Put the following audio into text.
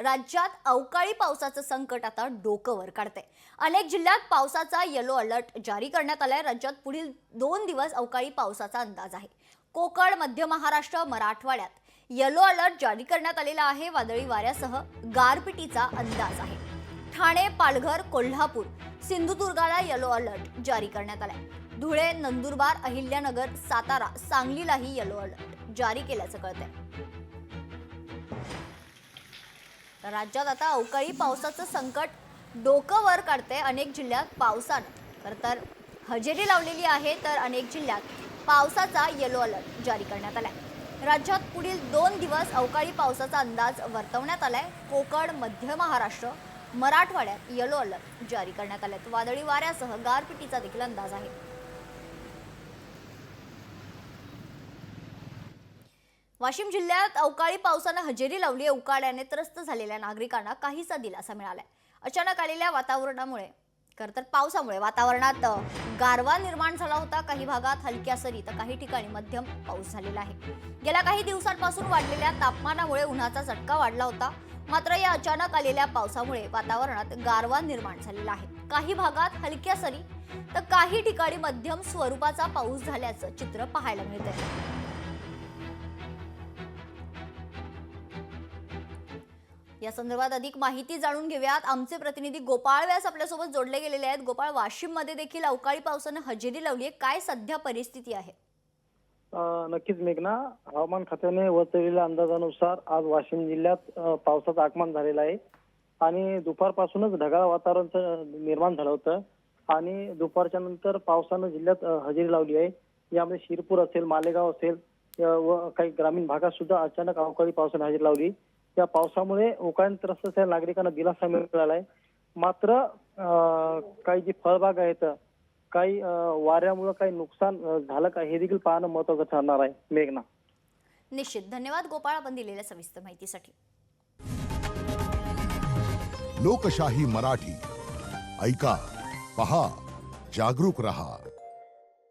राज्यात अवकाळी पावसाचं संकट आता डोकं वर काढतंय। अनेक जिल्ह्यात पावसाचा येलो अलर्ट जारी करण्यात आलाय। राज्यात पुढील 2 दिवस अवकाळी पावसाचा अंदाज आहे। कोकण, मध्य महाराष्ट्र, मराठवाड्यात येलो अलर्ट जारी करण्यात आलेला आहे। वादळी वाऱ्यासह गारपिटीचा अंदाज आहे। ठाणे, पालघर, कोल्हापूर, सिंधुदुर्गाला येलो अलर्ट जारी करण्यात आलाय। धुळे, नंदुरबार, अहिल्यानगर, सातारा, सांगलीलाही येलो अलर्ट जारी केल्याचं कळतंय। राज्यात आता अवकाळी पावसाचं संकट डोकं वर काढते। अनेक जिल्ह्यात पावसानं तर हजेरी लावलेली आहे, तर अनेक जिल्ह्यात पावसाचा येलो अलर्ट जारी करण्यात आलाय। राज्यात पुढील 2 दिवस अवकाळी पावसाचा अंदाज वर्तवण्यात आलाय। कोकण, मध्य महाराष्ट्र, मराठवाड्यात येलो अलर्ट जारी करण्यात आले। वादळी वाऱ्यासह गारपिटीचा देखील अंदाज आहे। वाशिम जिल्ह्यात अवकाळी पावसानं हजेरी लावली। उकाड्याने त्रस्त झालेल्या नागरिकांना काहीसा दिलासा मिळालाय। अचानक आलेल्या वातावरणामुळे पावसामुळे वातावरणात गारवा निर्माण झाला होता। काही भागात हलक्या सरी तर काही ठिकाणी मध्यम पाऊस झालेला आहे। गेल्या काही दिवसांपासून वाढलेल्या तापमानामुळे उन्हाचा चटका वाढला होता। मात्र या अचानक आलेल्या पावसामुळे वातावरणात गारवा निर्माण झालेला आहे। काही भागात हलक्या सरी तर काही ठिकाणी मध्यम स्वरूपाचा पाऊस झाल्याचं चित्र पाहायला मिळतंय। या संदर्भात अधिक माहिती जाणून घेऊयात। आमचे प्रतिनिधी गोपाळ व्यास आपल्यासोबत जोडले गेलेले आहेत। गोपाळ, वाशिम मध्ये देखील अवकाळी पावसानं हजेरी लावली आहे, काय सध्या परिस्थिती आहे? नक्कीच मेघना, हवामान खात्याने वर्तवलेल्या अंदाजानुसार आज वाशिम जिल्ह्यात पावसाचं आगमन झालेलं आहे आणि दुपारपासूनच ढगाळ वातावरण निर्माण झालं होतं आणि दुपारच्या नंतर पावसानं जिल्ह्यात हजेरी लावली आहे। यामध्ये शिरपूर असेल, मालेगाव असेल व काही ग्रामीण भागात सुद्धा अचानक अवकाळी पावसाने हजेरी लावली। या पावसामुळे उकाड्याने त्रस्त असलेल्या नागरिकांना दिलासा मिळाला आहे। मात्र काही जी फळबाग आहेत, काही वाऱ्यामुळे काही नुकसान झालं का हे देखील पाहणं महत्त्वाचं ठरणार आहे मेघना। निश्चित, धन्यवाद गोपाळ आपण दिलेल्या सविस्तर माहितीसाठी। लोकशाही मराठी ऐका, पहा, जागरूक रहा।